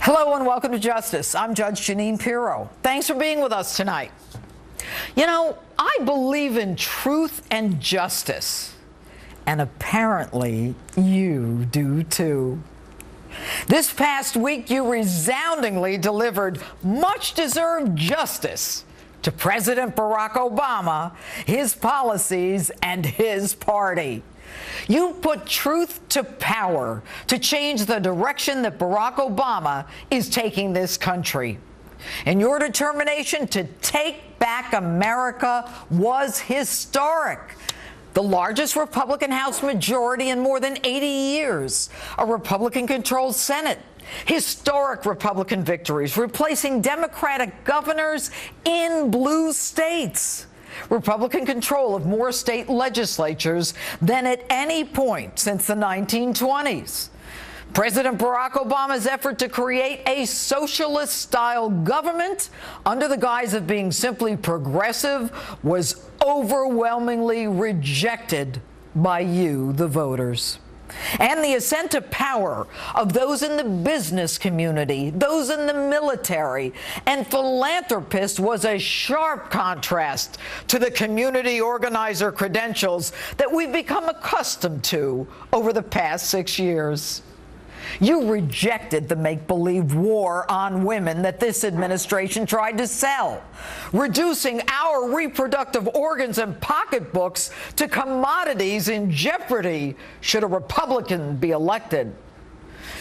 Hello and welcome to Justice. I'm Judge Jeanine Pirro. Thanks for being with us tonight. You know, I believe in truth and justice, and apparently you do too. This past week, you resoundingly delivered much-deserved justice to President Barack Obama, his policies, and his party. You put truth to power to change the direction that Barack Obama is taking this country. And your determination to take back America was historic. The largest Republican House majority in more than 80 years, a Republican-controlled Senate, historic Republican victories, replacing Democratic governors in blue states, Republican control of more state legislatures than at any point since the 1920s. President Barack Obama's effort to create a socialist-style government under the guise of being simply progressive was overwhelmingly rejected by you, the voters. And the ascent to power of those in the business community, those in the military, and philanthropists was a sharp contrast to the community organizer credentials that we've become accustomed to over the past 6 years. You rejected the make-believe war on women that this administration tried to sell, reducing our reproductive organs and pocketbooks to commodities in jeopardy should a Republican be elected,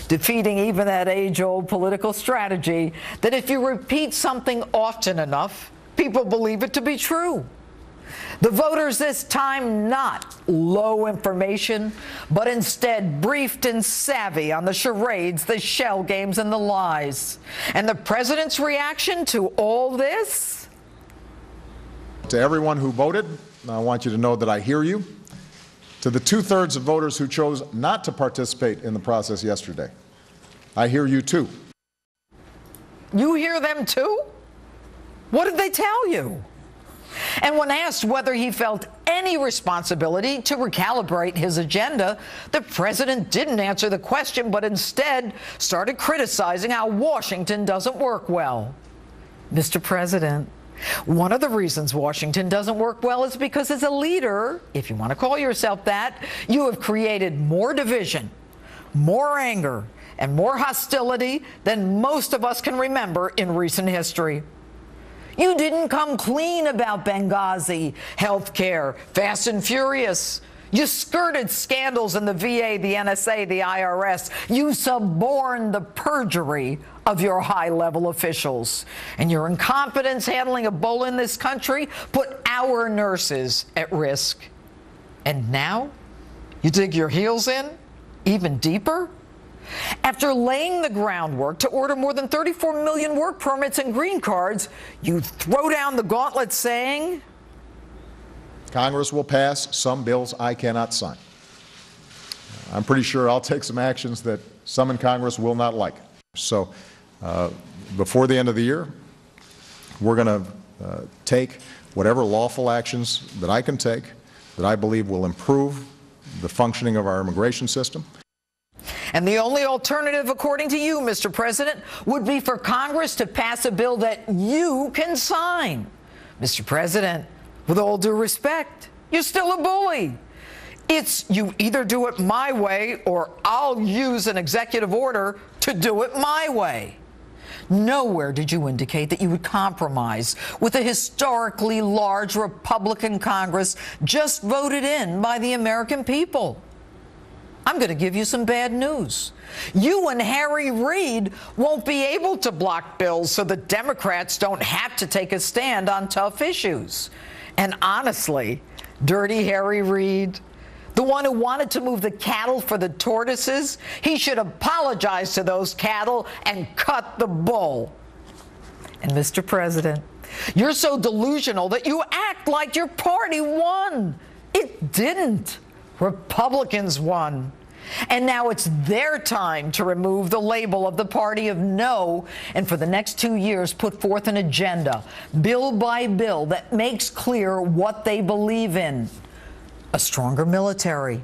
defeating even that age-old political strategy that if you repeat something often enough, people believe it to be true. The voters this time not low information, but instead briefed and savvy on the charades, the shell games, and the lies. And the president's reaction to all this? To everyone who voted, I want you to know that I hear you. To the two-thirds of voters who chose not to participate in the process yesterday, I hear you too. You hear them too? What did they tell you? And when asked whether he felt any responsibility to recalibrate his agenda, the president didn't answer the question, but instead started criticizing how Washington doesn't work well. Mr. President, one of the reasons Washington doesn't work well is because as a leader, if you want to call yourself that, you have created more division, more anger, and more hostility than most of us can remember in recent history. You didn't come clean about Benghazi, health care, Fast and Furious. You skirted scandals in the VA, the NSA, the IRS. You suborned the perjury of your high-level officials. And your incompetence handling Ebola in this country put our nurses at risk. And now you dig your heels in even deeper? After laying the groundwork to order more than 34 million work permits and green cards, you throw down the gauntlet saying, Congress will pass some bills I cannot sign. I'm pretty sure I'll take some actions that some in Congress will not like. So before the end of the year, we're going to take whatever lawful actions that I can take that I believe will improve the functioning of our immigration system. And the only alternative, according to you, Mr. President, would be for Congress to pass a bill that you can sign. Mr. President, with all due respect, you're still a bully. It's you either do it my way or I'll use an executive order to do it my way. Nowhere did you indicate that you would compromise with a historically large Republican Congress just voted in by the American people. I'm going to give you some bad news. You and Harry Reid won't be able to block bills so the Democrats don't have to take a stand on tough issues. And honestly, Dirty Harry Reid, the one who wanted to move the cattle for the tortoises, he should apologize to those cattle and cut the bull. And Mr. President, you're so delusional that you act like your party won. It didn't. Republicans won. And now it's their time to remove the label of the party of no and for the next 2 years put forth an agenda, bill by bill, that makes clear what they believe in. A stronger military,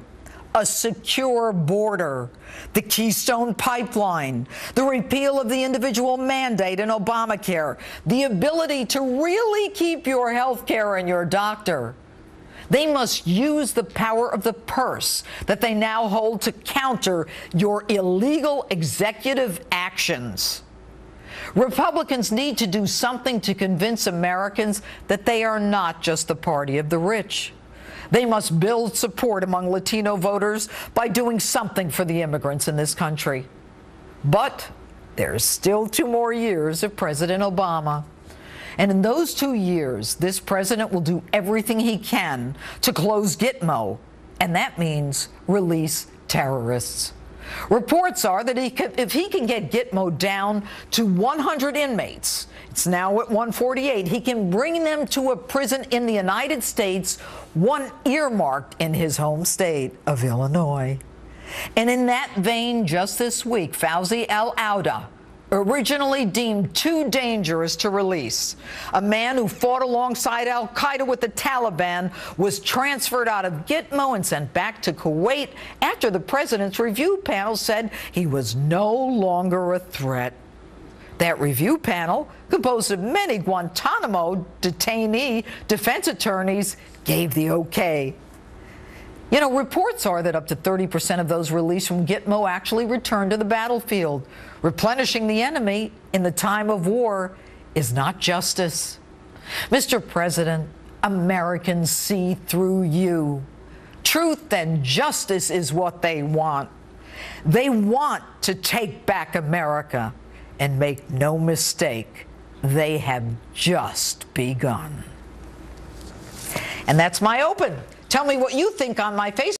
a secure border, the Keystone Pipeline, the repeal of the individual mandate in Obamacare, the ability to really keep your health care and your doctor. They must use the power of the purse that they now hold to counter your illegal executive actions. Republicans need to do something to convince Americans that they are not just the party of the rich. They must build support among Latino voters by doing something for the immigrants in this country. But there's still 2 more years of President Obama. And in those 2 years, this president will do everything he can to close Gitmo, and that means release terrorists. Reports are that if he can get Gitmo down to 100 inmates, it's now at 148, he can bring them to a prison in the United States, one earmarked in his home state of Illinois. And in that vein, just this week, Fauzi al-Auda, originally deemed too dangerous to release, a man who fought alongside al-Qaeda with the Taliban, was transferred out of Gitmo and sent back to Kuwait after the president's review panel said he was no longer a threat. That review panel, composed of many Guantanamo detainee defense attorneys, gave the okay. You know, reports are that up to 30% of those released from Gitmo actually return to the battlefield. Replenishing the enemy in the time of war is not justice. Mr. President, Americans see through you. Truth and justice is what they want. They want to take back America. And make no mistake, they have just begun. And that's my open. Tell me what you think on my Facebook.